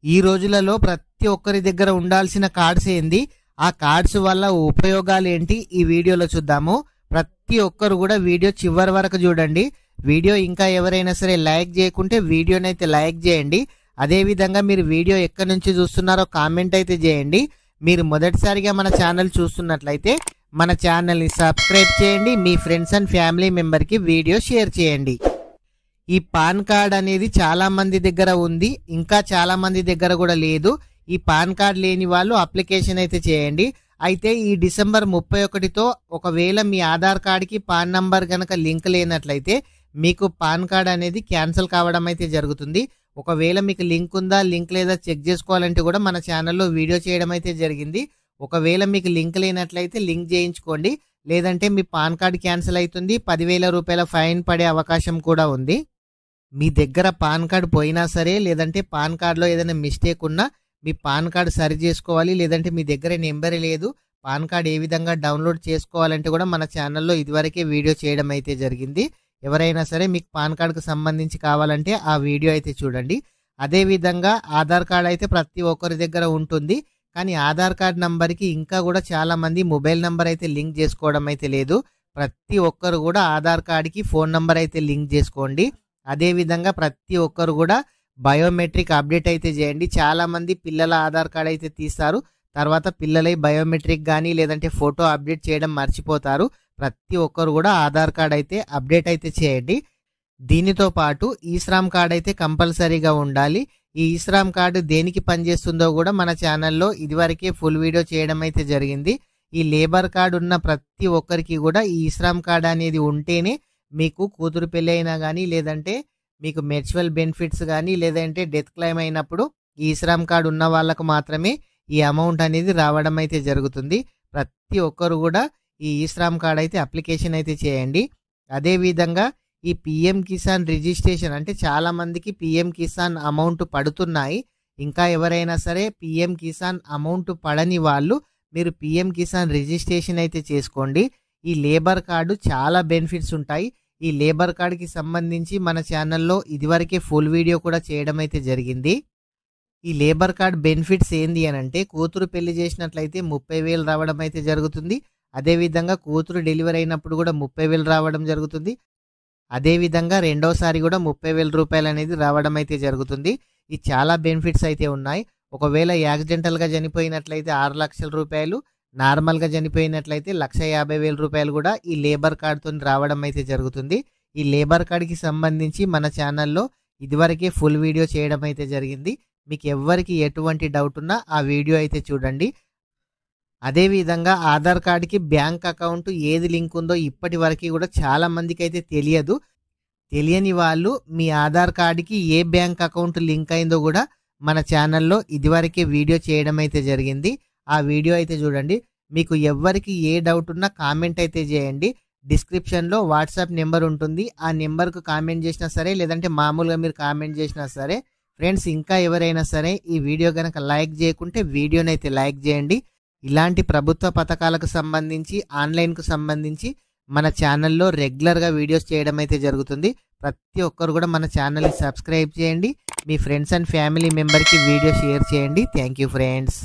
ఈ రోజులలో ప్రతి ఒక్కరి దగ్గర ఉండాల్సిన కార్డ్స్ ఏంది, ఆ కార్డ్స్ వల్ల ఉపయోగాలు ఏంటి ఈ వీడియోలో చూద్దాము. ప్రతి ఒక్కరు కూడా వీడియో చివరి వరకు చూడండి. వీడియో ఇంకా ఎవరైనా సరే లైక్ చేయకుంటే వీడియోని అయితే లైక్ చేయండి. అదే విధంగా మీరు వీడియో ఎక్కడి నుంచి చూస్తున్నారో కామెంట్ అయితే చేయండి. మీరు మొదటిసారిగా మన ఛానల్ చూస్తున్నట్లయితే మన ఛానల్ని సబ్స్క్రైబ్ చేయండి. మీ ఫ్రెండ్స్ అండ్ ఫ్యామిలీ మెంబర్కి వీడియో షేర్ చేయండి. ఈ పాన్ కార్డ్ అనేది చాలా మంది దగ్గర ఉంది, ఇంకా చాలా మంది దగ్గర కూడా లేదు. ఈ పాన్ కార్డ్ లేని వాళ్ళు అప్లికేషన్ అయితే చేయండి. అయితే ఈ డిసెంబర్ 31తో ఒకవేళ మీ ఆధార్ కార్డ్కి పాన్ నంబర్ కనుక లింక్ లేనట్లయితే మీకు పాన్ కార్డ్ అనేది క్యాన్సిల్ కావడం అయితే జరుగుతుంది. ఒకవేళ మీకు లింక్ ఉందా లింక్ లేదా చెక్ చేసుకోవాలంటే కూడా మన ఛానల్లో వీడియో చేయడం అయితే జరిగింది. ఒకవేళ మీకు లింక్ లేనట్లయితే లింక్ చేయించుకోండి, లేదంటే మీ పాన్ కార్డ్ క్యాన్సిల్ అవుతుంది. 10,000 రూపాయల ఫైన్ పడే అవకాశం కూడా ఉంది. మీ దగ్గర పాన్ కార్డ్ పోయినా సరే, లేదంటే పాన్ కార్డ్లో ఏదైనా మిస్టేక్ ఉన్నా మీ పాన్ కార్డ్ సరి చేసుకోవాలి, లేదంటే మీ దగ్గర నెంబర్ లేదు, పాన్ కార్డ్ ఏ విధంగా డౌన్లోడ్ చేసుకోవాలంటే కూడా మన ఛానల్లో ఇదివరకే వీడియో చేయడం అయితే జరిగింది. ఎవరైనా సరే మీకు పాన్ కార్డుకు సంబంధించి కావాలంటే ఆ వీడియో అయితే చూడండి. అదేవిధంగా ఆధార్ కార్డ్ అయితే ప్రతి ఒక్కరి దగ్గర ఉంటుంది, కానీ ఆధార్ కార్డ్ నంబర్కి ఇంకా కూడా చాలామంది మొబైల్ నంబర్ అయితే లింక్ చేసుకోవడం అయితే లేదు. ప్రతి ఒక్కరు కూడా ఆధార్ కార్డ్కి ఫోన్ నంబర్ అయితే లింక్ చేసుకోండి. అదేవిధంగా ప్రతి ఒక్కరు కూడా బయోమెట్రిక్ అప్డేట్ అయితే చేయండి. చాలామంది పిల్లల ఆధార్ కార్డ్ అయితే తీస్తారు, తర్వాత పిల్లలై బయోమెట్రిక్ కానీ లేదంటే ఫోటో అప్డేట్ చేయడం మర్చిపోతారు. ప్రతి ఒక్కరు కూడా ఆధార్ కార్డ్ అయితే అప్డేట్ అయితే చేయండి. దీనితో పాటు ఈశ్రామ్ కార్డ్ అయితే కంపల్సరీగా ఉండాలి. ఈ ఈశ్రామ్ కార్డు దేనికి పనిచేస్తుందో కూడా మన ఛానల్లో ఇదివరకే ఫుల్ వీడియో చేయడం అయితే జరిగింది. ఈ లేబర్ కార్డు ఉన్న ప్రతి ఒక్కరికి కూడా ఈ ఈశ్రామ్ కార్డ్ అనేది ఉంటేనే మీకు కూతురు పెళ్ళి అయినా కానీ, లేదంటే మీకు మెర్చువల్ బెనిఫిట్స్ కానీ, లేదంటే డెత్ క్లెయిమ్ అయినప్పుడు ఈ ఈశ్రామ్ కార్డు ఉన్న వాళ్ళకు మాత్రమే ఈ అమౌంట్ అనేది రావడం అయితే జరుగుతుంది. ప్రతి ఒక్కరు కూడా ఈ ఈశ్రామ్ కార్డ్ అయితే అప్లికేషన్ అయితే చేయండి. అదేవిధంగా ఈ పిఎం కిసాన్ రిజిస్ట్రేషన్ అంటే చాలా మందికి పిఎం కిసాన్ అమౌంట్ పడుతున్నాయి. ఇంకా ఎవరైనా సరే పిఎం కిసాన్ అమౌంట్ పడని వాళ్ళు మీరు పిఎం కిసాన్ రిజిస్ట్రేషన్ అయితే చేసుకోండి. ఈ లేబర్ కార్డు చాలా బెనిఫిట్స్ ఉంటాయి. ఈ లేబర్ కార్డుకి సంబంధించి మన ఛానల్లో ఇదివరకే ఫుల్ వీడియో కూడా చేయడం అయితే జరిగింది. ఈ లేబర్ కార్డ్ బెనిఫిట్స్ ఏంది అని అంటే, కూతురు పెళ్లి చేసినట్లయితే 30,000 రావడం అయితే జరుగుతుంది. అదేవిధంగా కూతురు డెలివరీ అయినప్పుడు కూడా 30,000 రావడం జరుగుతుంది. అదేవిధంగా రెండోసారి కూడా 30,000 రూపాయలు అనేది రావడం అయితే జరుగుతుంది. ఈ చాలా బెనిఫిట్స్ అయితే ఉన్నాయి. ఒకవేళ యాక్సిడెంటల్గా చనిపోయినట్లయితే 6 లక్షల రూపాయలు, నార్మల్గా చనిపోయినట్లయితే 1,50,000 రూపాయలు కూడా ఈ లేబర్ కార్డుతో రావడం అయితే జరుగుతుంది. ఈ లేబర్ కార్డుకి సంబంధించి మన ఛానల్లో ఇదివరకే ఫుల్ వీడియో చేయడం అయితే జరిగింది. మీకు ఎవ్వరికి ఎటువంటి డౌట్ ఉన్నా ఆ వీడియో అయితే చూడండి. అదేవిధంగా ఆధార్ కార్డుకి బ్యాంక్ అకౌంట్ ఏది లింక్ ఉందో ఇప్పటి వరకు కూడా చాలా మందికి అయితే తెలియదు. తెలియని వాళ్ళు మీ ఆధార్ కార్డుకి ఏ బ్యాంక్ అకౌంట్ లింక్ అయిందో కూడా మన ఛానల్లో ఇదివరకే వీడియో చేయడం అయితే జరిగింది. ఆ వీడియో అయితే చూడండి. మీకు ఎవ్వరికి ఏ డౌట్ ఉన్నా కామెంట్ అయితే చేయండి. డిస్క్రిప్షన్లో వాట్సాప్ నెంబర్ ఉంటుంది, ఆ నెంబర్కు కామెంట్ చేసినా సరే, లేదంటే మామూలుగా మీరు కామెంట్ చేసినా సరే. ఫ్రెండ్స్, ఇంకా ఎవరైనా సరే ఈ వీడియో కనుక లైక్ చేయకుంటే వీడియోని అయితే లైక్ చేయండి. ఇలాంటి ప్రభుత్వ పథకాలకు సంబంధించి, ఆన్లైన్కు సంబంధించి మన ఛానల్లో రెగ్యులర్గా వీడియోస్ చేయడం అయితే జరుగుతుంది. ప్రతి ఒక్కరు కూడా మన ఛానల్ని సబ్స్క్రైబ్ చేయండి. మీ ఫ్రెండ్స్ అండ్ ఫ్యామిలీ మెంబర్కి వీడియో షేర్ చేయండి. Thank you friends.